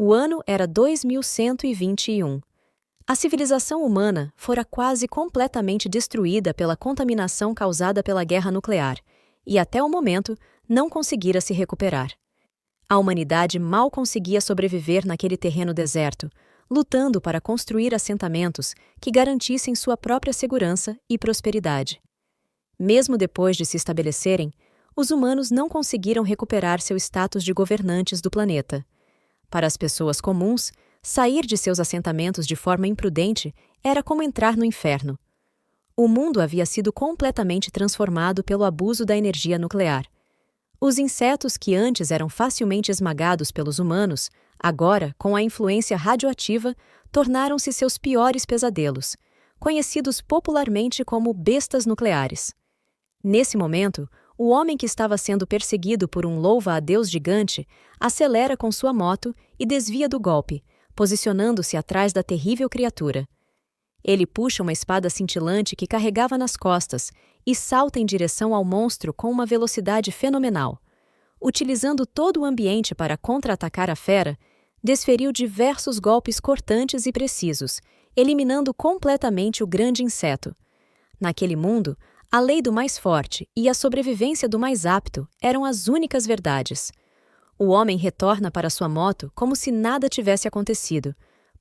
O ano era 2121. A civilização humana fora quase completamente destruída pela contaminação causada pela guerra nuclear, e até o momento não conseguira se recuperar. A humanidade mal conseguia sobreviver naquele terreno deserto, lutando para construir assentamentos que garantissem sua própria segurança e prosperidade. Mesmo depois de se estabelecerem, os humanos não conseguiram recuperar seu status de governantes do planeta. Para as pessoas comuns, sair de seus assentamentos de forma imprudente era como entrar no inferno. O mundo havia sido completamente transformado pelo abuso da energia nuclear. Os insetos que antes eram facilmente esmagados pelos humanos, agora, com a influência radioativa, tornaram-se seus piores pesadelos, conhecidos popularmente como bestas nucleares. Nesse momento, o homem que estava sendo perseguido por um louva-a-Deus gigante acelera com sua moto e desvia do golpe, posicionando-se atrás da terrível criatura. Ele puxa uma espada cintilante que carregava nas costas e salta em direção ao monstro com uma velocidade fenomenal. Utilizando todo o ambiente para contra-atacar a fera, desferiu diversos golpes cortantes e precisos, eliminando completamente o grande inseto. Naquele mundo, a lei do mais forte e a sobrevivência do mais apto eram as únicas verdades. O homem retorna para sua moto como se nada tivesse acontecido,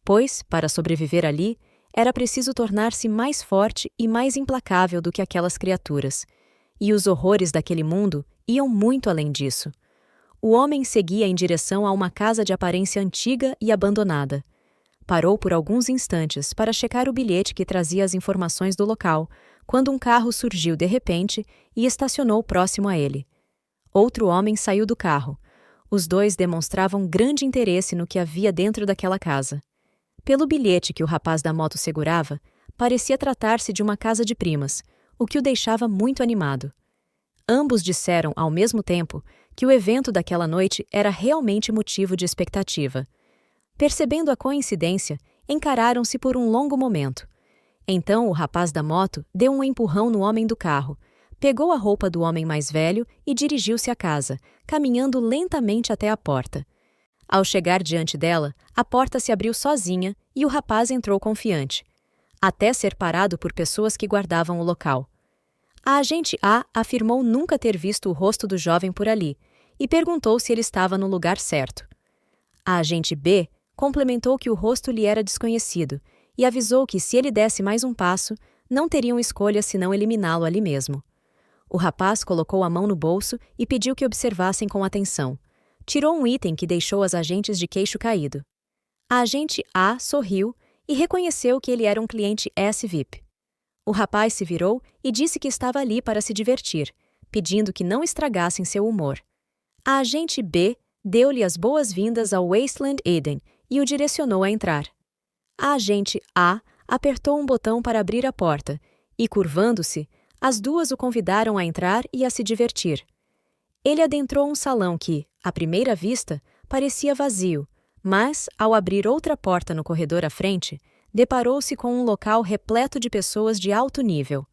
pois, para sobreviver ali, era preciso tornar-se mais forte e mais implacável do que aquelas criaturas. E os horrores daquele mundo iam muito além disso. O homem seguia em direção a uma casa de aparência antiga e abandonada. Parou por alguns instantes para checar o bilhete que trazia as informações do local, quando um carro surgiu de repente e estacionou próximo a ele. Outro homem saiu do carro. Os dois demonstravam grande interesse no que havia dentro daquela casa. Pelo bilhete que o rapaz da moto segurava, parecia tratar-se de uma casa de primas, o que o deixava muito animado. Ambos disseram, ao mesmo tempo, que o evento daquela noite era realmente motivo de expectativa. Percebendo a coincidência, encararam-se por um longo momento. Então o rapaz da moto deu um empurrão no homem do carro, pegou a roupa do homem mais velho e dirigiu-se à casa, caminhando lentamente até a porta. Ao chegar diante dela, a porta se abriu sozinha e o rapaz entrou confiante, até ser parado por pessoas que guardavam o local. A agente A afirmou nunca ter visto o rosto do jovem por ali e perguntou se ele estava no lugar certo. A agente B complementou que o rosto lhe era desconhecido e avisou que se ele desse mais um passo, não teriam escolha senão eliminá-lo ali mesmo. O rapaz colocou a mão no bolso e pediu que observassem com atenção. Tirou um item que deixou as agentes de queixo caído. A agente A sorriu e reconheceu que ele era um cliente S-VIP. O rapaz se virou e disse que estava ali para se divertir, pedindo que não estragassem seu humor. A agente B deu-lhe as boas-vindas ao Wasteland Eden e o direcionou a entrar. A agente A apertou um botão para abrir a porta e, curvando-se, as duas o convidaram a entrar e a se divertir. Ele adentrou um salão que, à primeira vista, parecia vazio, mas, ao abrir outra porta no corredor à frente, deparou-se com um local repleto de pessoas de alto nível.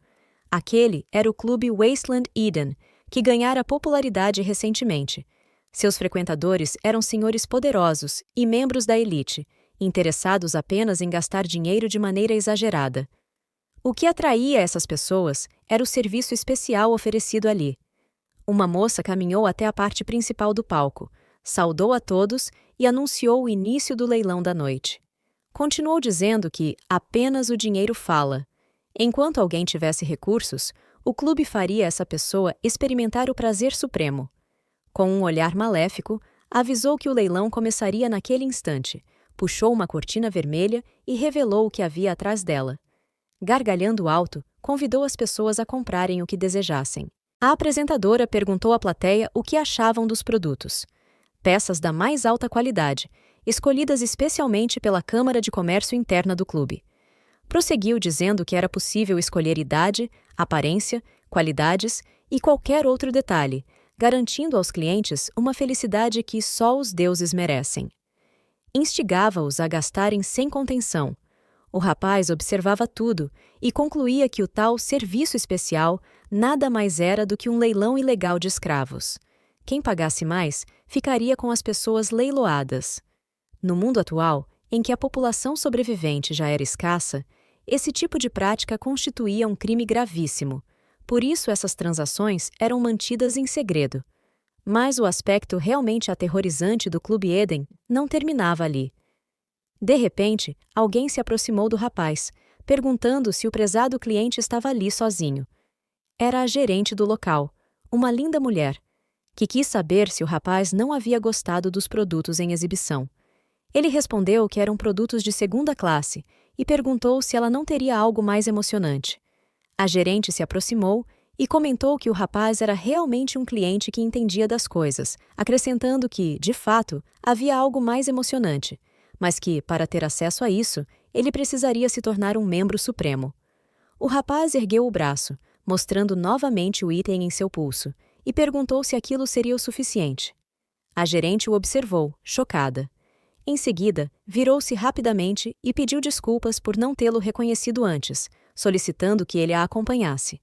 Aquele era o clube Wasteland Eden, que ganhara popularidade recentemente. Seus frequentadores eram senhores poderosos e membros da elite, interessados apenas em gastar dinheiro de maneira exagerada. O que atraía essas pessoas era o serviço especial oferecido ali. Uma moça caminhou até a parte principal do palco, saudou a todos e anunciou o início do leilão da noite. Continuou dizendo que apenas o dinheiro fala. Enquanto alguém tivesse recursos, o clube faria essa pessoa experimentar o prazer supremo. Com um olhar maléfico, avisou que o leilão começaria naquele instante, puxou uma cortina vermelha e revelou o que havia atrás dela. Gargalhando alto, convidou as pessoas a comprarem o que desejassem. A apresentadora perguntou à plateia o que achavam dos produtos. Peças da mais alta qualidade, escolhidas especialmente pela Câmara de Comércio Interna do clube. Prosseguiu dizendo que era possível escolher idade, aparência, qualidades e qualquer outro detalhe, garantindo aos clientes uma felicidade que só os deuses merecem. Instigava-os a gastarem sem contenção. O rapaz observava tudo e concluía que o tal serviço especial nada mais era do que um leilão ilegal de escravos. Quem pagasse mais ficaria com as pessoas leiloadas. No mundo atual, em que a população sobrevivente já era escassa, esse tipo de prática constituía um crime gravíssimo. Por isso essas transações eram mantidas em segredo. Mas o aspecto realmente aterrorizante do Clube Eden não terminava ali. De repente, alguém se aproximou do rapaz, perguntando se o prezado cliente estava ali sozinho. Era a gerente do local, uma linda mulher, que quis saber se o rapaz não havia gostado dos produtos em exibição. Ele respondeu que eram produtos de segunda classe e perguntou se ela não teria algo mais emocionante. A gerente se aproximou e comentou que o rapaz era realmente um cliente que entendia das coisas, acrescentando que, de fato, havia algo mais emocionante, mas que, para ter acesso a isso, ele precisaria se tornar um membro supremo. O rapaz ergueu o braço, mostrando novamente o item em seu pulso, e perguntou se aquilo seria o suficiente. A gerente o observou, chocada. Em seguida, virou-se rapidamente e pediu desculpas por não tê-lo reconhecido antes, solicitando que ele a acompanhasse.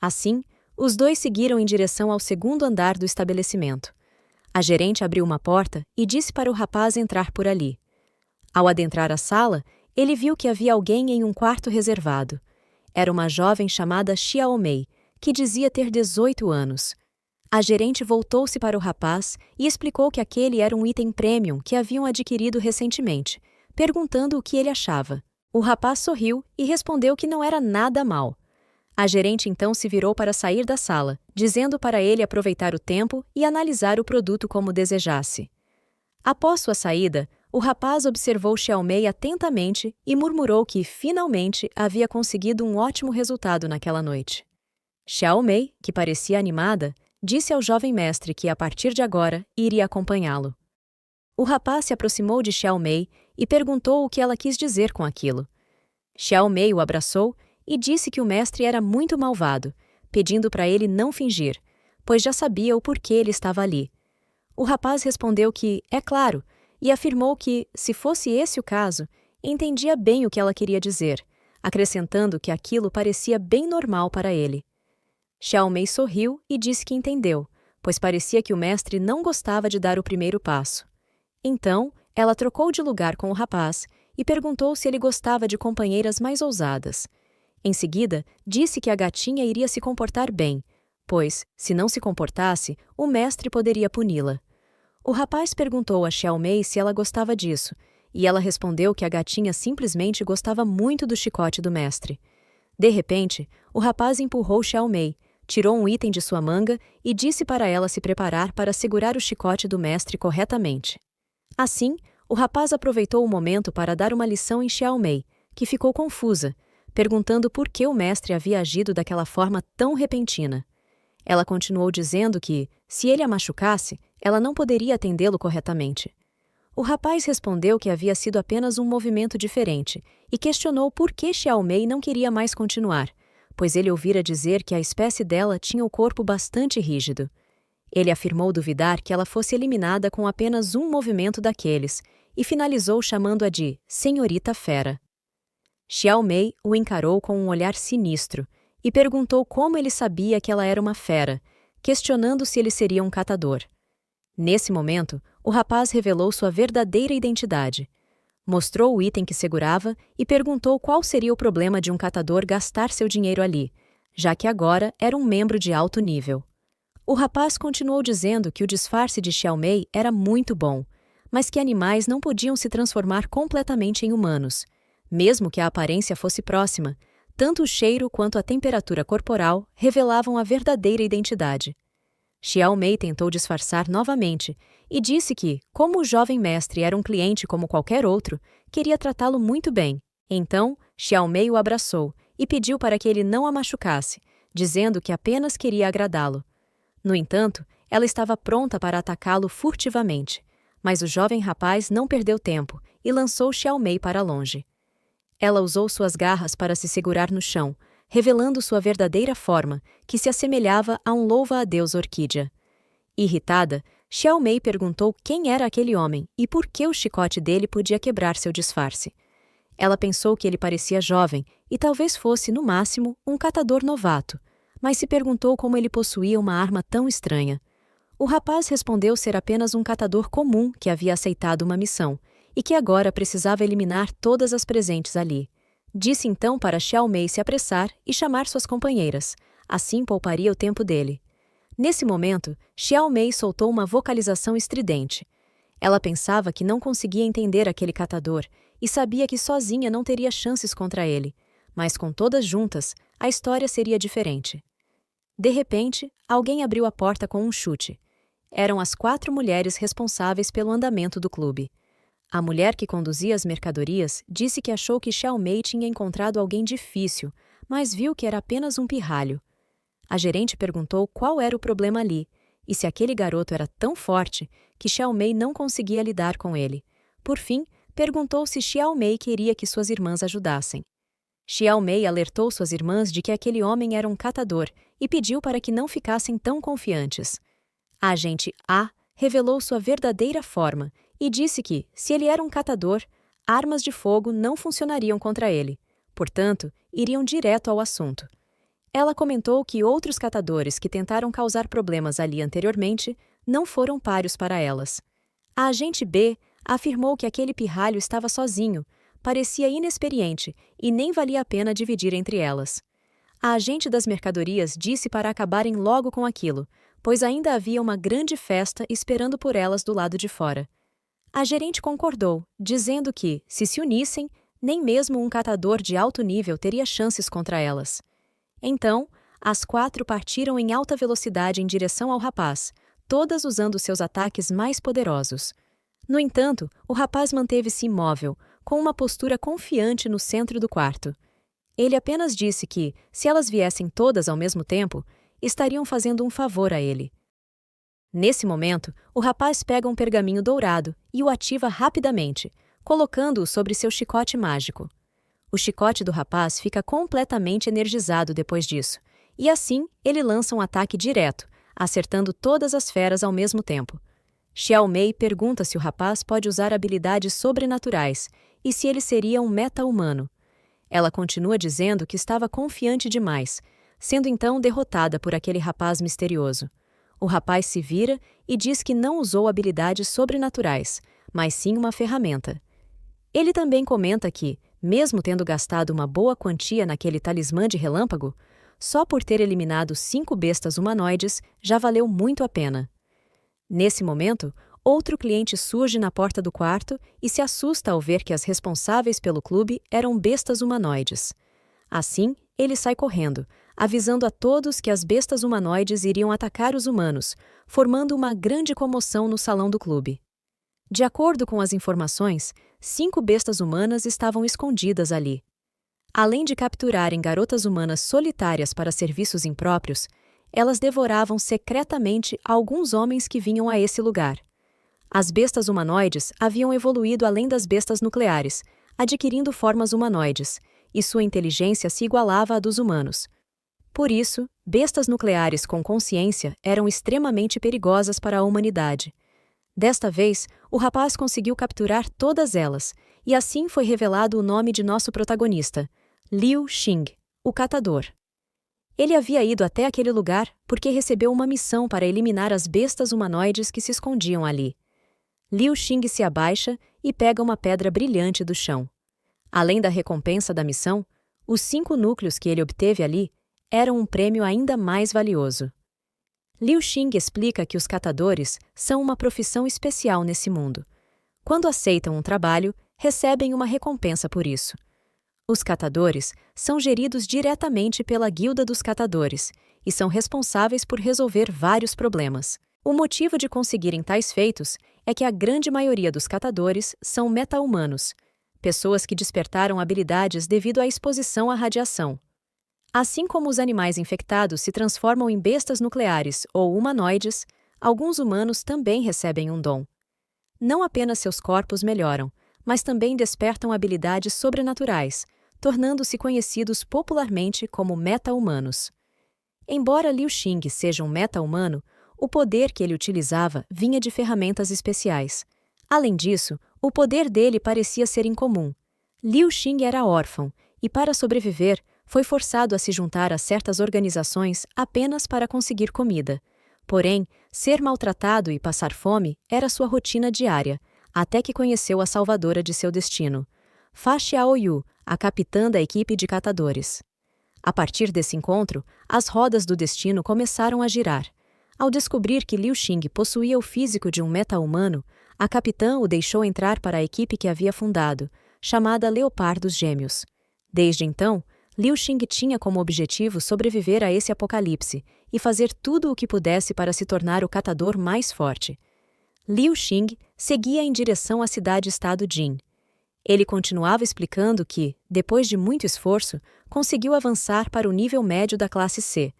Assim, os dois seguiram em direção ao segundo andar do estabelecimento. A gerente abriu uma porta e disse para o rapaz entrar por ali. Ao adentrar a sala, ele viu que havia alguém em um quarto reservado. Era uma jovem chamada Xiaomei, que dizia ter 18 anos. A gerente voltou-se para o rapaz e explicou que aquele era um item premium que haviam adquirido recentemente, perguntando o que ele achava. O rapaz sorriu e respondeu que não era nada mal. A gerente então se virou para sair da sala, dizendo para ele aproveitar o tempo e analisar o produto como desejasse. Após sua saída, o rapaz observou Xiaomei atentamente e murmurou que, finalmente, havia conseguido um ótimo resultado naquela noite. Xiaomei, que parecia animada, disse ao jovem mestre que, a partir de agora, iria acompanhá-lo. O rapaz se aproximou de Xiaomei e perguntou o que ela quis dizer com aquilo. Xiaomei o abraçou e disse que o mestre era muito malvado, pedindo para ele não fingir, pois já sabia o porquê ele estava ali. O rapaz respondeu que, é claro, e afirmou que, se fosse esse o caso, entendia bem o que ela queria dizer, acrescentando que aquilo parecia bem normal para ele. Xiaomei sorriu e disse que entendeu, pois parecia que o mestre não gostava de dar o primeiro passo. Então, ela trocou de lugar com o rapaz e perguntou se ele gostava de companheiras mais ousadas. Em seguida, disse que a gatinha iria se comportar bem, pois, se não se comportasse, o mestre poderia puni-la. O rapaz perguntou a Xiaomei se ela gostava disso, e ela respondeu que a gatinha simplesmente gostava muito do chicote do mestre. De repente, o rapaz empurrou Xiaomei, tirou um item de sua manga e disse para ela se preparar para segurar o chicote do mestre corretamente. Assim, o rapaz aproveitou o momento para dar uma lição em Xiaomei, que ficou confusa, perguntando por que o mestre havia agido daquela forma tão repentina. Ela continuou dizendo que, se ele a machucasse, ela não poderia atendê-lo corretamente. O rapaz respondeu que havia sido apenas um movimento diferente e questionou por que Xiaomei não queria mais continuar, pois ele ouvira dizer que a espécie dela tinha o corpo bastante rígido. Ele afirmou duvidar que ela fosse eliminada com apenas um movimento daqueles e finalizou chamando-a de Senhorita Fera. Xiaomei o encarou com um olhar sinistro e perguntou como ele sabia que ela era uma fera, questionando se ele seria um catador. Nesse momento, o rapaz revelou sua verdadeira identidade. Mostrou o item que segurava e perguntou qual seria o problema de um catador gastar seu dinheiro ali, já que agora era um membro de alto nível. O rapaz continuou dizendo que o disfarce de Xiaomei era muito bom, mas que animais não podiam se transformar completamente em humanos. Mesmo que a aparência fosse próxima, tanto o cheiro quanto a temperatura corporal revelavam a verdadeira identidade. Xiaomei tentou disfarçar novamente e disse que, como o jovem mestre era um cliente como qualquer outro, queria tratá-lo muito bem. Então, Xiaomei o abraçou e pediu para que ele não a machucasse, dizendo que apenas queria agradá-lo. No entanto, ela estava pronta para atacá-lo furtivamente, mas o jovem rapaz não perdeu tempo e lançou Xiaomei para longe. Ela usou suas garras para se segurar no chão, revelando sua verdadeira forma, que se assemelhava a um louva-a-Deus orquídea. Irritada, Xiaomei perguntou quem era aquele homem e por que o chicote dele podia quebrar seu disfarce. Ela pensou que ele parecia jovem e talvez fosse, no máximo, um catador novato, mas se perguntou como ele possuía uma arma tão estranha. O rapaz respondeu ser apenas um catador comum que havia aceitado uma missão, e que agora precisava eliminar todas as presentes ali. Disse então para Xiao Mei se apressar e chamar suas companheiras, assim pouparia o tempo dele. Nesse momento, Xiao Mei soltou uma vocalização estridente. Ela pensava que não conseguia entender aquele catador e sabia que sozinha não teria chances contra ele, mas com todas juntas, a história seria diferente. De repente, alguém abriu a porta com um chute. Eram as 4 mulheres responsáveis pelo andamento do clube. A mulher que conduzia as mercadorias disse que achou que Xiao Mei tinha encontrado alguém difícil, mas viu que era apenas um pirralho. A gerente perguntou qual era o problema ali, e se aquele garoto era tão forte que Xiao Mei não conseguia lidar com ele. Por fim, perguntou se Xiao Mei queria que suas irmãs ajudassem. Xiao Mei alertou suas irmãs de que aquele homem era um catador e pediu para que não ficassem tão confiantes. A agente A revelou sua verdadeira forma e disse que, se ele era um catador, armas de fogo não funcionariam contra ele. Portanto, iriam direto ao assunto. Ela comentou que outros catadores que tentaram causar problemas ali anteriormente não foram páreos para elas. A agente B afirmou que aquele pirralho estava sozinho, parecia inexperiente e nem valia a pena dividir entre elas. A agente das mercadorias disse para acabarem logo com aquilo, pois ainda havia uma grande festa esperando por elas do lado de fora. A gerente concordou, dizendo que, se unissem, nem mesmo um catador de alto nível teria chances contra elas. Então, as 4 partiram em alta velocidade em direção ao rapaz, todas usando seus ataques mais poderosos. No entanto, o rapaz manteve-se imóvel, com uma postura confiante no centro do quarto. Ele apenas disse que, se elas viessem todas ao mesmo tempo, estariam fazendo um favor a ele. Nesse momento, o rapaz pega um pergaminho dourado e o ativa rapidamente, colocando-o sobre seu chicote mágico. O chicote do rapaz fica completamente energizado depois disso, e assim ele lança um ataque direto, acertando todas as feras ao mesmo tempo. Xiao Mei pergunta se o rapaz pode usar habilidades sobrenaturais e se ele seria um meta-humano. Ela continua dizendo que estava confiante demais, sendo então derrotada por aquele rapaz misterioso. O rapaz se vira e diz que não usou habilidades sobrenaturais, mas sim uma ferramenta. Ele também comenta que, mesmo tendo gastado uma boa quantia naquele talismã de relâmpago, só por ter eliminado 5 bestas humanoides já valeu muito a pena. Nesse momento, outro cliente surge na porta do quarto e se assusta ao ver que as responsáveis pelo clube eram bestas humanoides. Assim, ele sai correndo, avisando a todos que as bestas humanoides iriam atacar os humanos, formando uma grande comoção no salão do clube. De acordo com as informações, 5 bestas humanas estavam escondidas ali. Além de capturarem garotas humanas solitárias para serviços impróprios, elas devoravam secretamente alguns homens que vinham a esse lugar. As bestas humanoides haviam evoluído além das bestas nucleares, adquirindo formas humanoides, e sua inteligência se igualava à dos humanos. Por isso, bestas nucleares com consciência eram extremamente perigosas para a humanidade. Desta vez, o rapaz conseguiu capturar todas elas, e assim foi revelado o nome de nosso protagonista, Liu Xing, o catador. Ele havia ido até aquele lugar porque recebeu uma missão para eliminar as bestas humanoides que se escondiam ali. Liu Xing se abaixa e pega uma pedra brilhante do chão. Além da recompensa da missão, os 5 núcleos que ele obteve ali eram um prêmio ainda mais valioso. Liu Xing explica que os catadores são uma profissão especial nesse mundo. Quando aceitam um trabalho, recebem uma recompensa por isso. Os catadores são geridos diretamente pela Guilda dos Catadores e são responsáveis por resolver vários problemas. O motivo de conseguirem tais feitos é que a grande maioria dos catadores são meta-humanos, pessoas que despertaram habilidades devido à exposição à radiação. Assim como os animais infectados se transformam em bestas nucleares ou humanoides, alguns humanos também recebem um dom. Não apenas seus corpos melhoram, mas também despertam habilidades sobrenaturais, tornando-se conhecidos popularmente como meta-humanos. Embora Liu Xing seja um meta-humano, o poder que ele utilizava vinha de ferramentas especiais. Além disso, o poder dele parecia ser incomum. Liu Xing era órfão e, para sobreviver, foi forçado a se juntar a certas organizações apenas para conseguir comida. Porém, ser maltratado e passar fome era sua rotina diária, até que conheceu a salvadora de seu destino, Fa Xiaoyu, a capitã da equipe de catadores. A partir desse encontro, as rodas do destino começaram a girar. Ao descobrir que Liu Xing possuía o físico de um meta-humano, a capitã o deixou entrar para a equipe que havia fundado, chamada Leopardos Gêmeos. Desde então, Liu Xing tinha como objetivo sobreviver a esse apocalipse e fazer tudo o que pudesse para se tornar o catador mais forte. Liu Xing seguia em direção à cidade-estado Jin. Ele continuava explicando que, depois de muito esforço, conseguiu avançar para o nível médio da classe C.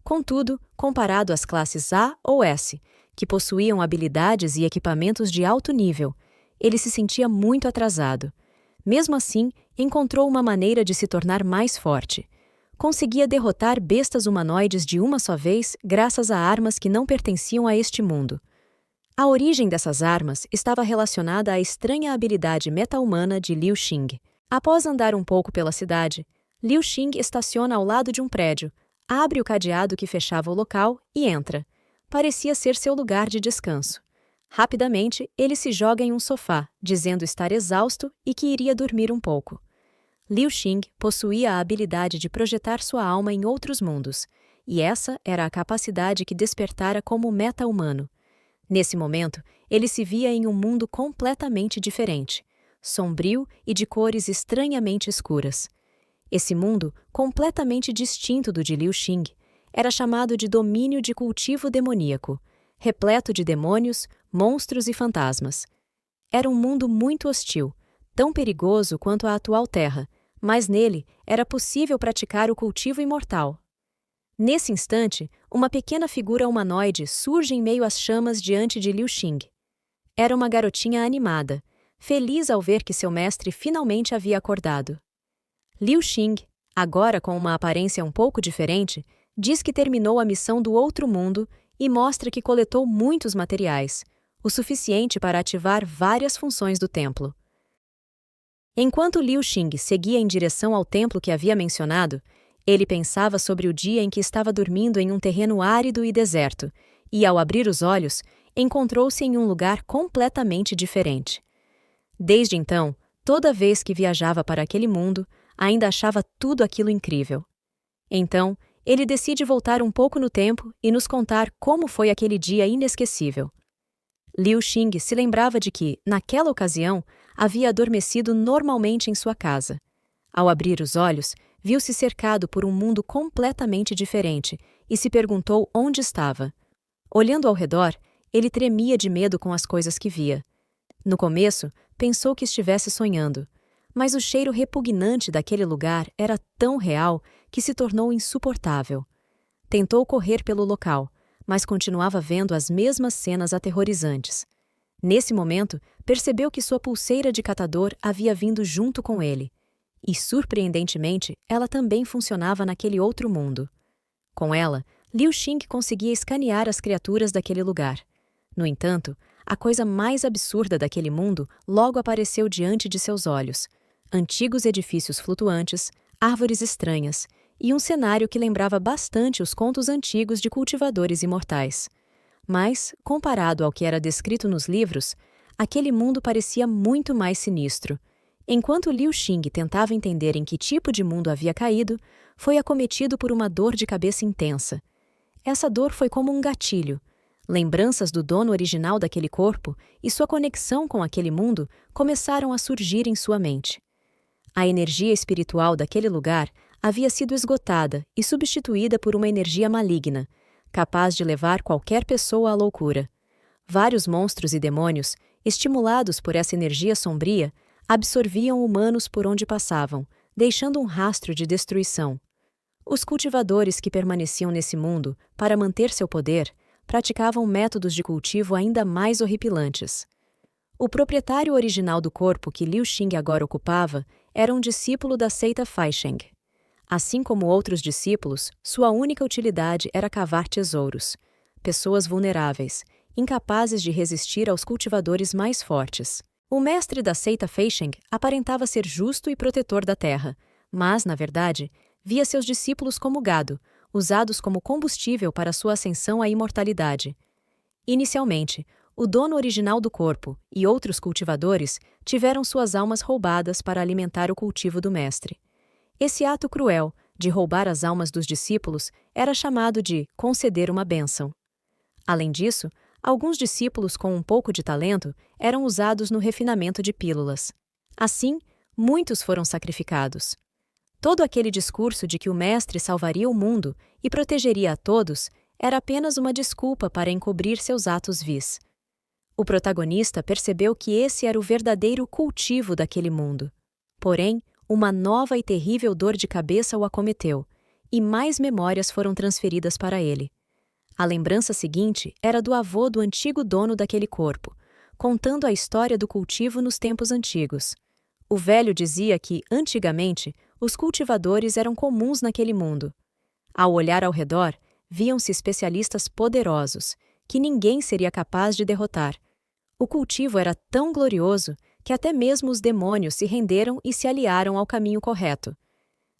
Contudo, comparado às classes A ou S, que possuíam habilidades e equipamentos de alto nível, ele se sentia muito atrasado. Mesmo assim, encontrou uma maneira de se tornar mais forte. Conseguia derrotar bestas humanoides de uma só vez graças a armas que não pertenciam a este mundo. A origem dessas armas estava relacionada à estranha habilidade meta-humana de Liu Xing. Após andar um pouco pela cidade, Liu Xing estaciona ao lado de um prédio, abre o cadeado que fechava o local e entra. Parecia ser seu lugar de descanso. Rapidamente, ele se joga em um sofá, dizendo estar exausto e que iria dormir um pouco. Liu Xing possuía a habilidade de projetar sua alma em outros mundos, e essa era a capacidade que despertara como meta-humano. Nesse momento, ele se via em um mundo completamente diferente, sombrio e de cores estranhamente escuras. Esse mundo, completamente distinto do de Liu Xing, era chamado de domínio de cultivo demoníaco, repleto de demônios, monstros e fantasmas. Era um mundo muito hostil, tão perigoso quanto a atual Terra, mas nele era possível praticar o cultivo imortal. Nesse instante, uma pequena figura humanoide surge em meio às chamas diante de Liu Xing. Era uma garotinha animada, feliz ao ver que seu mestre finalmente havia acordado. Liu Xing, agora com uma aparência um pouco diferente, diz que terminou a missão do outro mundo e mostra que coletou muitos materiais, o suficiente para ativar várias funções do templo. Enquanto Liu Xing seguia em direção ao templo que havia mencionado, ele pensava sobre o dia em que estava dormindo em um terreno árido e deserto, e, ao abrir os olhos, encontrou-se em um lugar completamente diferente. Desde então, toda vez que viajava para aquele mundo, ainda achava tudo aquilo incrível. Então, ele decide voltar um pouco no tempo e nos contar como foi aquele dia inesquecível. Liu Xing se lembrava de que, naquela ocasião, havia adormecido normalmente em sua casa. Ao abrir os olhos, viu-se cercado por um mundo completamente diferente e se perguntou onde estava. Olhando ao redor, ele tremia de medo com as coisas que via. No começo, pensou que estivesse sonhando, mas o cheiro repugnante daquele lugar era tão real que se tornou insuportável. Tentou correr pelo local, mas continuava vendo as mesmas cenas aterrorizantes. Nesse momento, percebeu que sua pulseira de catador havia vindo junto com ele. E, surpreendentemente, ela também funcionava naquele outro mundo. Com ela, Liu Xing conseguia escanear as criaturas daquele lugar. No entanto, a coisa mais absurda daquele mundo logo apareceu diante de seus olhos. Antigos edifícios flutuantes, árvores estranhas e um cenário que lembrava bastante os contos antigos de cultivadores imortais. Mas, comparado ao que era descrito nos livros, aquele mundo parecia muito mais sinistro. Enquanto Liu Xing tentava entender em que tipo de mundo havia caído, foi acometido por uma dor de cabeça intensa. Essa dor foi como um gatilho. Lembranças do dono original daquele corpo e sua conexão com aquele mundo começaram a surgir em sua mente. A energia espiritual daquele lugar havia sido esgotada e substituída por uma energia maligna, capaz de levar qualquer pessoa à loucura. Vários monstros e demônios, estimulados por essa energia sombria, absorviam humanos por onde passavam, deixando um rastro de destruição. Os cultivadores que permaneciam nesse mundo, para manter seu poder, praticavam métodos de cultivo ainda mais horripilantes. O proprietário original do corpo que Liu Xing agora ocupava era um discípulo da seita Faisheng. Assim como outros discípulos, sua única utilidade era cavar tesouros. Pessoas vulneráveis, incapazes de resistir aos cultivadores mais fortes. O mestre da seita Faisheng aparentava ser justo e protetor da terra, mas, na verdade, via seus discípulos como gado, usados como combustível para sua ascensão à imortalidade. Inicialmente, o dono original do corpo e outros cultivadores tiveram suas almas roubadas para alimentar o cultivo do mestre. Esse ato cruel, de roubar as almas dos discípulos, era chamado de conceder uma bênção. Além disso, alguns discípulos com um pouco de talento eram usados no refinamento de pílulas. Assim, muitos foram sacrificados. Todo aquele discurso de que o mestre salvaria o mundo e protegeria a todos era apenas uma desculpa para encobrir seus atos vis. O protagonista percebeu que esse era o verdadeiro cultivo daquele mundo. Porém, uma nova e terrível dor de cabeça o acometeu, e mais memórias foram transferidas para ele. A lembrança seguinte era do avô do antigo dono daquele corpo, contando a história do cultivo nos tempos antigos. O velho dizia que, antigamente, os cultivadores eram comuns naquele mundo. Ao olhar ao redor, viam-se especialistas poderosos, que ninguém seria capaz de derrotar. O cultivo era tão glorioso que até mesmo os demônios se renderam e se aliaram ao caminho correto.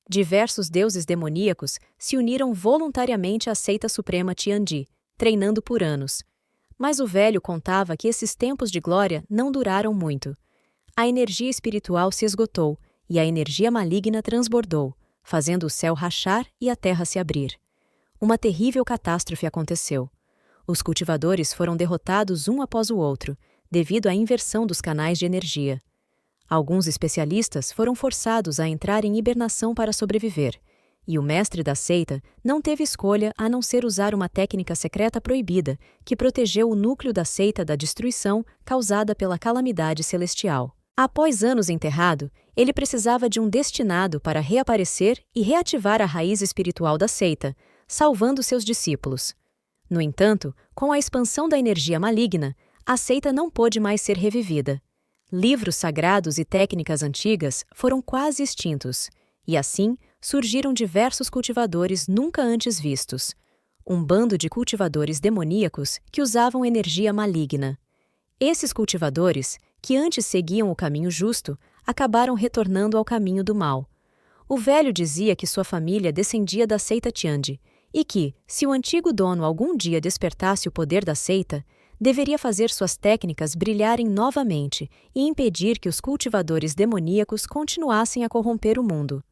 Diversos deuses demoníacos se uniram voluntariamente à seita suprema Tiandi, treinando por anos. Mas o velho contava que esses tempos de glória não duraram muito. A energia espiritual se esgotou e a energia maligna transbordou, fazendo o céu rachar e a terra se abrir. Uma terrível catástrofe aconteceu. Os cultivadores foram derrotados um após o outro, devido à inversão dos canais de energia. Alguns especialistas foram forçados a entrar em hibernação para sobreviver, e o mestre da seita não teve escolha a não ser usar uma técnica secreta proibida que protegeu o núcleo da seita da destruição causada pela calamidade celestial. Após anos enterrado, ele precisava de um destinado para reaparecer e reativar a raiz espiritual da seita, salvando seus discípulos. No entanto, com a expansão da energia maligna, a seita não pôde mais ser revivida. Livros sagrados e técnicas antigas foram quase extintos, e assim surgiram diversos cultivadores nunca antes vistos. Um bando de cultivadores demoníacos que usavam energia maligna. Esses cultivadores, que antes seguiam o caminho justo, acabaram retornando ao caminho do mal. O velho dizia que sua família descendia da seita Tiandi, e que, se o antigo dono algum dia despertasse o poder da seita, deveria fazer suas técnicas brilharem novamente e impedir que os cultivadores demoníacos continuassem a corromper o mundo.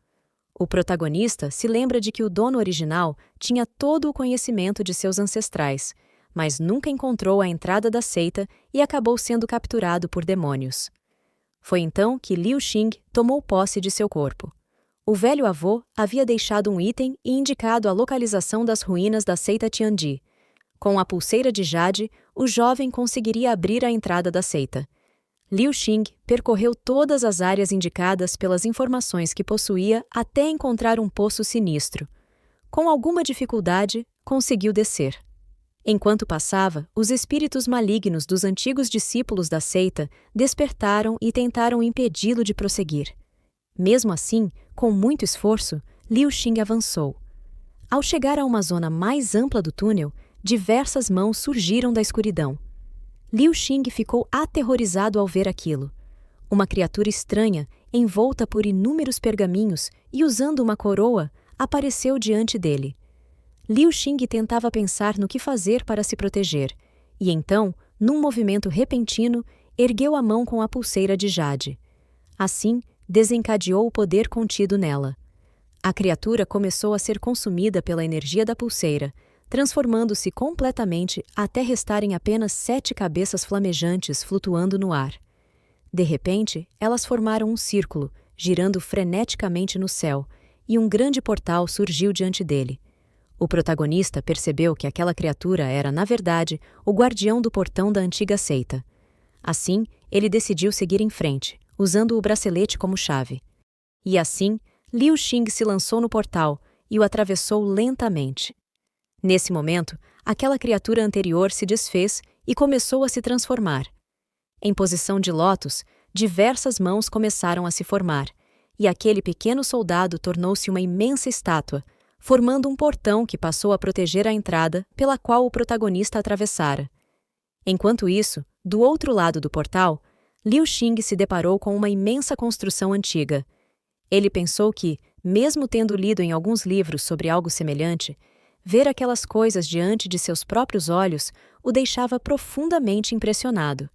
O protagonista se lembra de que o dono original tinha todo o conhecimento de seus ancestrais, mas nunca encontrou a entrada da seita e acabou sendo capturado por demônios. Foi então que Liu Xing tomou posse de seu corpo. O velho avô havia deixado um item e indicado a localização das ruínas da seita Tiandi. Com a pulseira de jade, o jovem conseguiria abrir a entrada da seita. Liu Xing percorreu todas as áreas indicadas pelas informações que possuía até encontrar um poço sinistro. Com alguma dificuldade, conseguiu descer. Enquanto passava, os espíritos malignos dos antigos discípulos da seita despertaram e tentaram impedi-lo de prosseguir. Mesmo assim, com muito esforço, Liu Xing avançou. Ao chegar a uma zona mais ampla do túnel, diversas mãos surgiram da escuridão. Liu Xing ficou aterrorizado ao ver aquilo. Uma criatura estranha, envolta por inúmeros pergaminhos e usando uma coroa, apareceu diante dele. Liu Xing tentava pensar no que fazer para se proteger, e então, num movimento repentino, ergueu a mão com a pulseira de jade. Assim, desencadeou o poder contido nela. A criatura começou a ser consumida pela energia da pulseira, transformando-se completamente até restarem apenas 7 cabeças flamejantes flutuando no ar. De repente, elas formaram um círculo, girando freneticamente no céu, e um grande portal surgiu diante dele. O protagonista percebeu que aquela criatura era, na verdade, o guardião do portão da antiga seita. Assim, ele decidiu seguir em frente, usando o bracelete como chave. E assim, Liu Xing se lançou no portal e o atravessou lentamente. Nesse momento, aquela criatura anterior se desfez e começou a se transformar. Em posição de lótus, diversas mãos começaram a se formar, e aquele pequeno soldado tornou-se uma imensa estátua, formando um portão que passou a proteger a entrada pela qual o protagonista atravessara. Enquanto isso, do outro lado do portal, Liu Xing se deparou com uma imensa construção antiga. Ele pensou que, mesmo tendo lido em alguns livros sobre algo semelhante, Ver aquelas coisas diante de seus próprios olhos o deixava profundamente impressionado.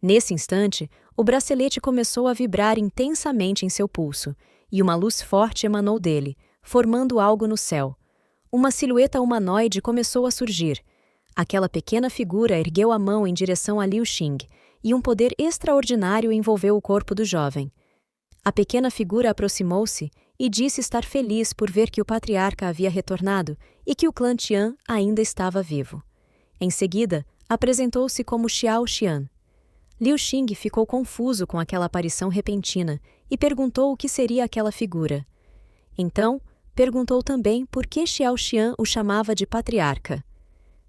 Nesse instante, o bracelete começou a vibrar intensamente em seu pulso, e uma luz forte emanou dele, formando algo no céu. Uma silhueta humanoide começou a surgir. Aquela pequena figura ergueu a mão em direção a Liu Xing, e um poder extraordinário envolveu o corpo do jovem. A pequena figura aproximou-se e disse estar feliz por ver que o patriarca havia retornado e que o clã Tian ainda estava vivo. Em seguida, apresentou-se como Xiao Xian. Liu Xing ficou confuso com aquela aparição repentina e perguntou o que seria aquela figura. Então, perguntou também por que Xiao Xian o chamava de patriarca.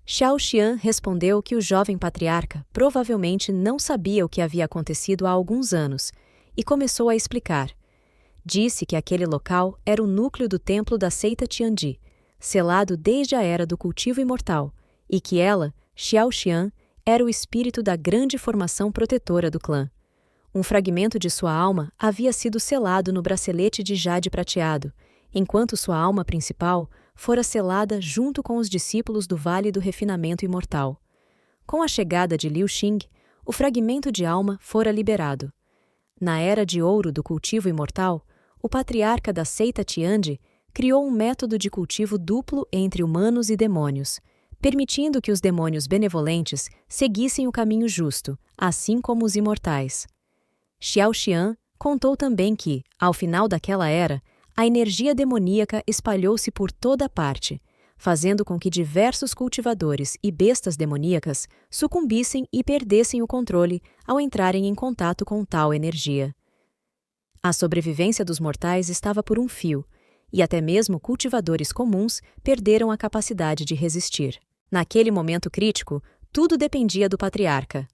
Xiao Xian respondeu que o jovem patriarca provavelmente não sabia o que havia acontecido há alguns anos e começou a explicar. Disse que aquele local era o núcleo do templo da seita Tianji, selado desde a era do cultivo imortal, e que ela, Xiao Xian, era o espírito da grande formação protetora do clã. Um fragmento de sua alma havia sido selado no bracelete de jade prateado, enquanto sua alma principal fora selada junto com os discípulos do Vale do Refinamento Imortal. Com a chegada de Liu Xing, o fragmento de alma fora liberado. Na era de ouro do cultivo imortal, o patriarca da seita Tianji criou um método de cultivo duplo entre humanos e demônios, permitindo que os demônios benevolentes seguissem o caminho justo, assim como os imortais. Xiao Xian contou também que, ao final daquela era, a energia demoníaca espalhou-se por toda parte, fazendo com que diversos cultivadores e bestas demoníacas sucumbissem e perdessem o controle ao entrarem em contato com tal energia. A sobrevivência dos mortais estava por um fio, e até mesmo cultivadores comuns perderam a capacidade de resistir. Naquele momento crítico, tudo dependia do patriarca.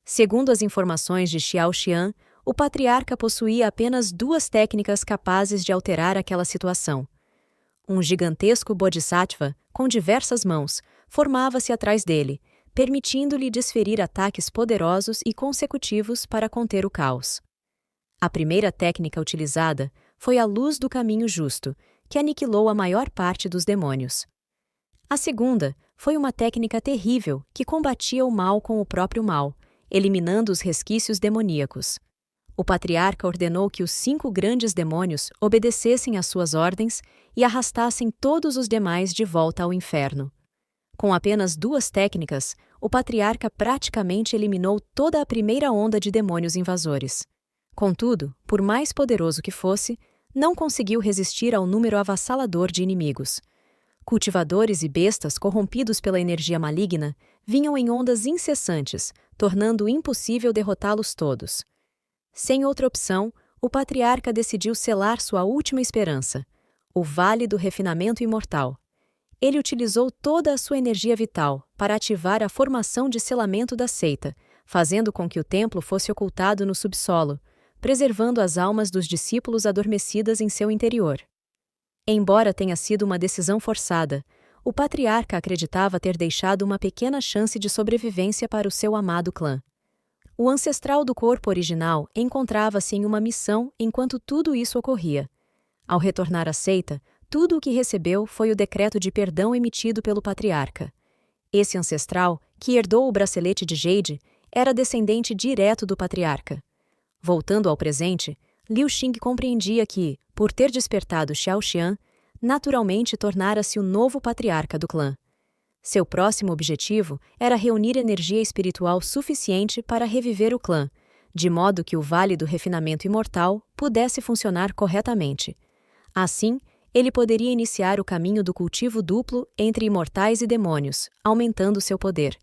Segundo as informações de Xiao Xian, o patriarca possuía apenas 2 técnicas capazes de alterar aquela situação. Um gigantesco bodhisattva, com diversas mãos, formava-se atrás dele, permitindo-lhe desferir ataques poderosos e consecutivos para conter o caos. A primeira técnica utilizada foi a luz do caminho justo, que aniquilou a maior parte dos demônios. A segunda foi uma técnica terrível que combatia o mal com o próprio mal, eliminando os resquícios demoníacos. O patriarca ordenou que os 5 grandes demônios obedecessem às suas ordens e arrastassem todos os demais de volta ao inferno. Com apenas 2 técnicas, o patriarca praticamente eliminou toda a primeira onda de demônios invasores. Contudo, por mais poderoso que fosse, não conseguiu resistir ao número avassalador de inimigos. Cultivadores e bestas corrompidos pela energia maligna vinham em ondas incessantes, tornando impossível derrotá-los todos. Sem outra opção, o patriarca decidiu selar sua última esperança, o Vale do Refinamento Imortal. Ele utilizou toda a sua energia vital para ativar a formação de selamento da seita, fazendo com que o templo fosse ocultado no subsolo, preservando as almas dos discípulos adormecidas em seu interior. Embora tenha sido uma decisão forçada, o patriarca acreditava ter deixado uma pequena chance de sobrevivência para o seu amado clã. O ancestral do corpo original encontrava-se em uma missão enquanto tudo isso ocorria. Ao retornar à seita, tudo o que recebeu foi o decreto de perdão emitido pelo patriarca. Esse ancestral, que herdou o bracelete de jade, era descendente direto do patriarca. Voltando ao presente, Liu Xing compreendia que, por ter despertado Xiao Xian, naturalmente tornara-se o novo patriarca do clã. Seu próximo objetivo era reunir energia espiritual suficiente para reviver o clã, de modo que o Vale do Refinamento Imortal pudesse funcionar corretamente. Assim, ele poderia iniciar o caminho do cultivo duplo entre imortais e demônios, aumentando seu poder.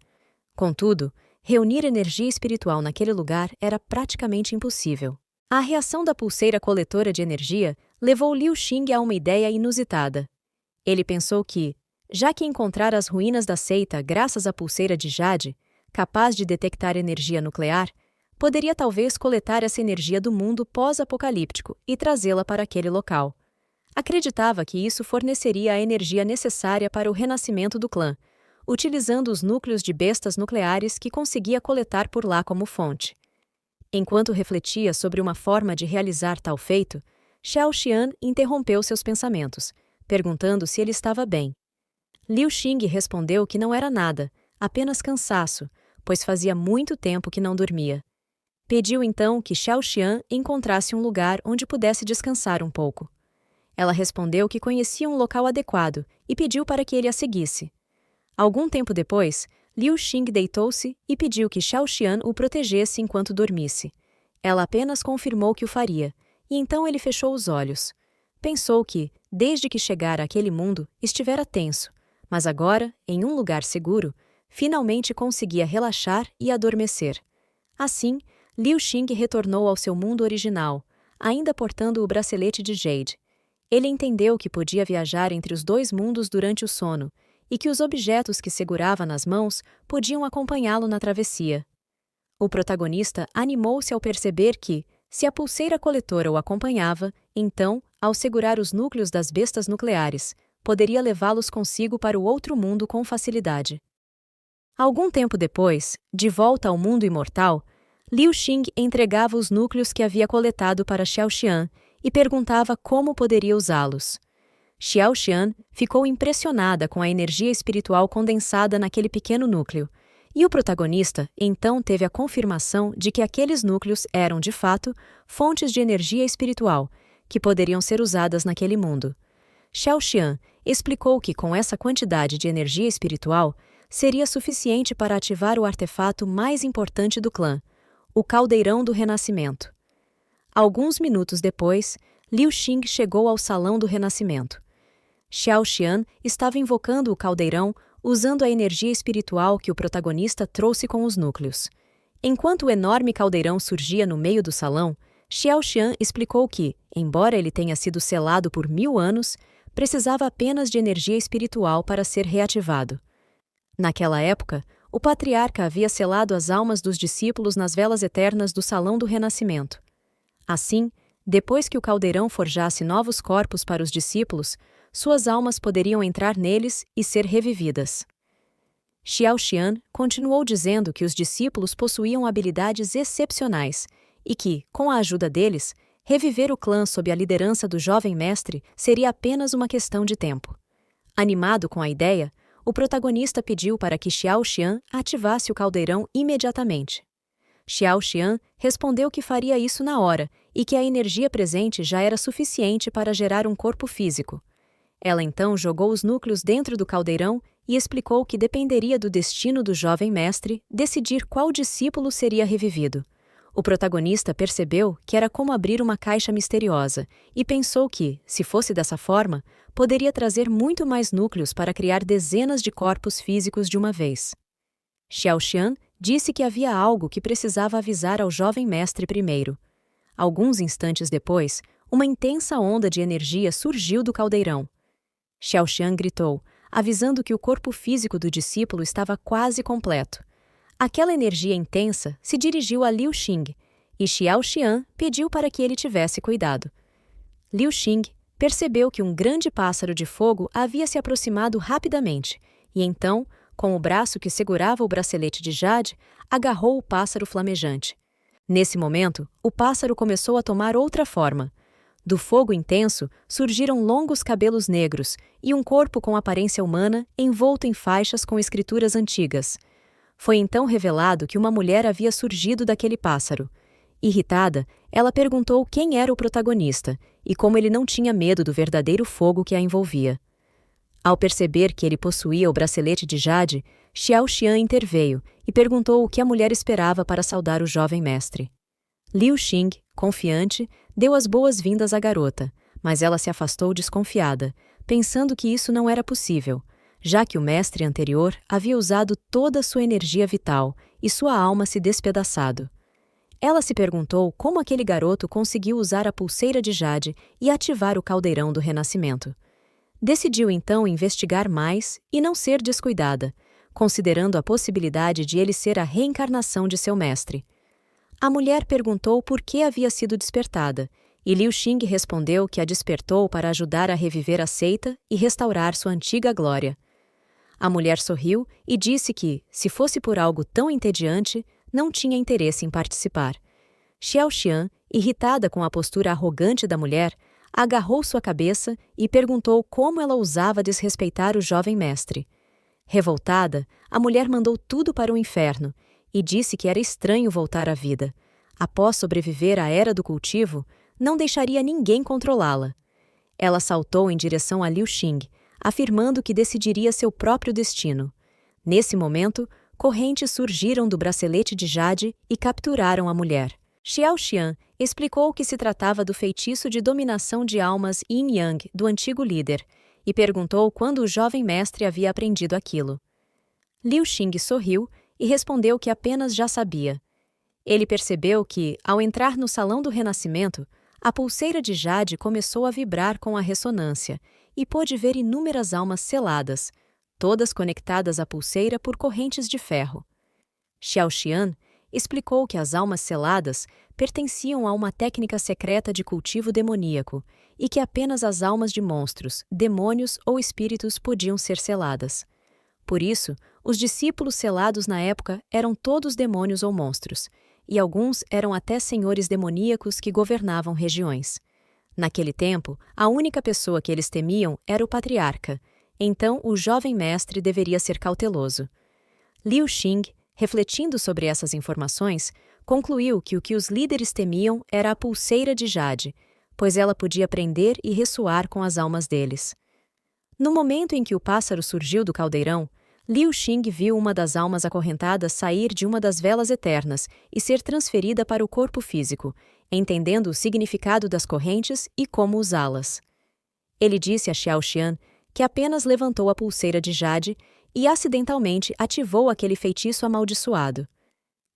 Contudo, reunir energia espiritual naquele lugar era praticamente impossível. A reação da pulseira coletora de energia levou Liu Xing a uma ideia inusitada. Ele pensou que, já que encontrar as ruínas da seita graças à pulseira de jade, capaz de detectar energia nuclear, poderia talvez coletar essa energia do mundo pós-apocalíptico e trazê-la para aquele local. Acreditava que isso forneceria a energia necessária para o renascimento do clã, utilizando os núcleos de bestas nucleares que conseguia coletar por lá como fonte. Enquanto refletia sobre uma forma de realizar tal feito, Xiao Xian interrompeu seus pensamentos, perguntando se ele estava bem. Liu Xing respondeu que não era nada, apenas cansaço, pois fazia muito tempo que não dormia. Pediu então que Xiao Xian encontrasse um lugar onde pudesse descansar um pouco. Ela respondeu que conhecia um local adequado e pediu para que ele a seguisse. Algum tempo depois, Liu Xing deitou-se e pediu que Xiao Xian o protegesse enquanto dormisse. Ela apenas confirmou que o faria, e então ele fechou os olhos. Pensou que, desde que chegara àquele mundo, estivera tenso, mas agora, em um lugar seguro, finalmente conseguia relaxar e adormecer. Assim, Liu Xing retornou ao seu mundo original, ainda portando o bracelete de Jade. Ele entendeu que podia viajar entre os dois mundos durante o sono, e que os objetos que segurava nas mãos podiam acompanhá-lo na travessia. O protagonista animou-se ao perceber que, se a pulseira coletora o acompanhava, então, ao segurar os núcleos das bestas nucleares, poderia levá-los consigo para o outro mundo com facilidade. Algum tempo depois, de volta ao mundo imortal, Liu Xing entregava os núcleos que havia coletado para Xiao Xian e perguntava como poderia usá-los. Xiao Xian ficou impressionada com a energia espiritual condensada naquele pequeno núcleo, e o protagonista então teve a confirmação de que aqueles núcleos eram, de fato, fontes de energia espiritual, que poderiam ser usadas naquele mundo. Xiao Xian explicou que com essa quantidade de energia espiritual, seria suficiente para ativar o artefato mais importante do clã, o Caldeirão do Renascimento. Alguns minutos depois, Liu Xing chegou ao Salão do Renascimento. Xiao Xian estava invocando o caldeirão usando a energia espiritual que o protagonista trouxe com os núcleos. Enquanto o enorme caldeirão surgia no meio do salão, Xiao Xian explicou que, embora ele tenha sido selado por 1000 anos, precisava apenas de energia espiritual para ser reativado. Naquela época, o patriarca havia selado as almas dos discípulos nas velas eternas do Salão do Renascimento. Assim, depois que o caldeirão forjasse novos corpos para os discípulos, suas almas poderiam entrar neles e ser revividas. Xiao Xian continuou dizendo que os discípulos possuíam habilidades excepcionais e que, com a ajuda deles, reviver o clã sob a liderança do jovem mestre seria apenas uma questão de tempo. Animado com a ideia, o protagonista pediu para que Xiao Xian ativasse o caldeirão imediatamente. Xiao Xian respondeu que faria isso na hora e que a energia presente já era suficiente para gerar um corpo físico. Ela então jogou os núcleos dentro do caldeirão e explicou que dependeria do destino do jovem mestre decidir qual discípulo seria revivido. O protagonista percebeu que era como abrir uma caixa misteriosa e pensou que, se fosse dessa forma, poderia trazer muito mais núcleos para criar dezenas de corpos físicos de uma vez. Xiao Xian disse que havia algo que precisava avisar ao jovem mestre primeiro. Alguns instantes depois, uma intensa onda de energia surgiu do caldeirão. Xiao Xian gritou, avisando que o corpo físico do discípulo estava quase completo. Aquela energia intensa se dirigiu a Liu Xing, e Xiao Xian pediu para que ele tivesse cuidado. Liu Xing percebeu que um grande pássaro de fogo havia se aproximado rapidamente, e então, com o braço que segurava o bracelete de Jade, agarrou o pássaro flamejante. Nesse momento, o pássaro começou a tomar outra forma. Do fogo intenso, surgiram longos cabelos negros e um corpo com aparência humana envolto em faixas com escrituras antigas. Foi então revelado que uma mulher havia surgido daquele pássaro. Irritada, ela perguntou quem era o protagonista e como ele não tinha medo do verdadeiro fogo que a envolvia. Ao perceber que ele possuía o bracelete de Jade, Xiao Xian interveio e perguntou o que a mulher esperava para saudar o jovem mestre. Liu Xing, confiante, deu as boas-vindas à garota, mas ela se afastou desconfiada, pensando que isso não era possível, já que o mestre anterior havia usado toda sua energia vital e sua alma se despedaçado. Ela se perguntou como aquele garoto conseguiu usar a pulseira de Jade e ativar o caldeirão do renascimento. Decidiu então investigar mais e não ser descuidada, considerando a possibilidade de ele ser a reencarnação de seu mestre. A mulher perguntou por que havia sido despertada, e Liu Xing respondeu que a despertou para ajudar a reviver a seita e restaurar sua antiga glória. A mulher sorriu e disse que, se fosse por algo tão entediante, não tinha interesse em participar. Xiao Xian, irritada com a postura arrogante da mulher, agarrou sua cabeça e perguntou como ela ousava desrespeitar o jovem mestre. Revoltada, a mulher mandou tudo para o inferno e disse que era estranho voltar à vida. Após sobreviver à era do cultivo, não deixaria ninguém controlá-la. Ela saltou em direção a Liu Xing, afirmando que decidiria seu próprio destino. Nesse momento, correntes surgiram do bracelete de jade e capturaram a mulher. Xiao Xian explicou que se tratava do feitiço de dominação de almas Yin-Yang do antigo líder e perguntou quando o jovem mestre havia aprendido aquilo. Liu Xing sorriu e respondeu que apenas já sabia. Ele percebeu que, ao entrar no Salão do Renascimento, a pulseira de jade começou a vibrar com a ressonância e pôde ver inúmeras almas seladas, todas conectadas à pulseira por correntes de ferro. Xiao Xian explicou que as almas seladas pertenciam a uma técnica secreta de cultivo demoníaco e que apenas as almas de monstros, demônios ou espíritos podiam ser seladas. Por isso, os discípulos selados na época eram todos demônios ou monstros, e alguns eram até senhores demoníacos que governavam regiões. Naquele tempo, a única pessoa que eles temiam era o patriarca, então o jovem mestre deveria ser cauteloso. Liu Xing, refletindo sobre essas informações, concluiu que o que os líderes temiam era a pulseira de jade, pois ela podia prender e ressoar com as almas deles. No momento em que o pássaro surgiu do caldeirão, Liu Xing viu uma das almas acorrentadas sair de uma das velas eternas e ser transferida para o corpo físico, entendendo o significado das correntes e como usá-las. Ele disse a Xiao Xian que apenas levantou a pulseira de jade e acidentalmente ativou aquele feitiço amaldiçoado.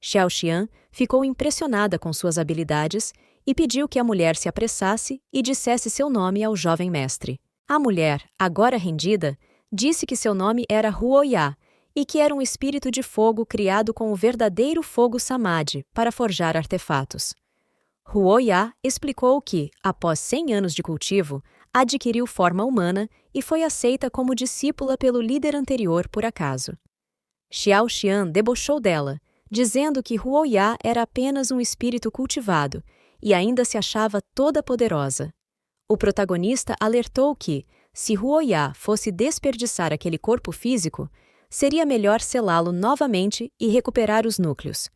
Xiao Xian ficou impressionada com suas habilidades e pediu que a mulher se apressasse e dissesse seu nome ao jovem mestre. A mulher, agora rendida, disse que seu nome era Huoya e que era um espírito de fogo criado com o verdadeiro fogo Samadhi para forjar artefatos. Huoya explicou que, após 100 anos de cultivo, adquiriu forma humana e foi aceita como discípula pelo líder anterior por acaso. Xiao Xian debochou dela, dizendo que Huoya era apenas um espírito cultivado e ainda se achava toda poderosa. O protagonista alertou que, se Huoya fosse desperdiçar aquele corpo físico, seria melhor selá-lo novamente e recuperar os núcleos.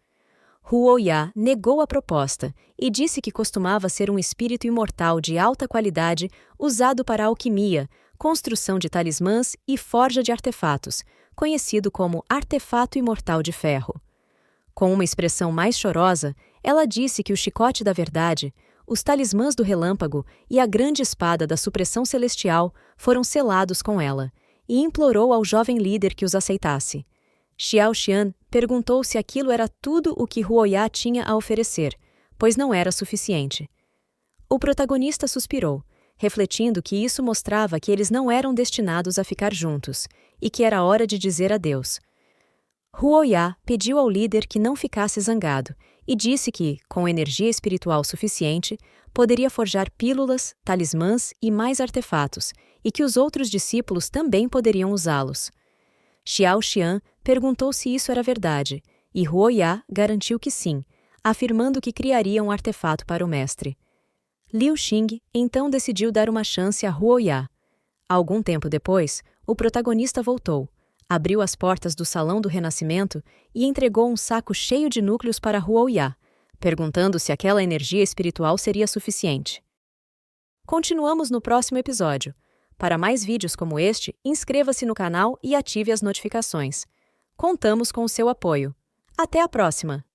Huoya negou a proposta e disse que costumava ser um espírito imortal de alta qualidade usado para alquimia, construção de talismãs e forja de artefatos, conhecido como artefato imortal de ferro. Com uma expressão mais chorosa, ela disse que o chicote da verdade, os talismãs do relâmpago e a grande espada da supressão celestial foram selados com ela, e implorou ao jovem líder que os aceitasse. Xiao Xian perguntou se aquilo era tudo o que Huoya tinha a oferecer, pois não era suficiente. O protagonista suspirou, refletindo que isso mostrava que eles não eram destinados a ficar juntos, e que era hora de dizer adeus. Huoya pediu ao líder que não ficasse zangado, e disse que, com energia espiritual suficiente, poderia forjar pílulas, talismãs e mais artefatos, e que os outros discípulos também poderiam usá-los. Xiao Xian perguntou se isso era verdade, e Huoya garantiu que sim, afirmando que criaria um artefato para o mestre. Liu Xing então decidiu dar uma chance a Huoya. Algum tempo depois, o protagonista voltou, abriu as portas do Salão do Renascimento e entregou um saco cheio de núcleos para Huoya, perguntando se aquela energia espiritual seria suficiente. Continuamos no próximo episódio. Para mais vídeos como este, inscreva-se no canal e ative as notificações. Contamos com o seu apoio. Até a próxima!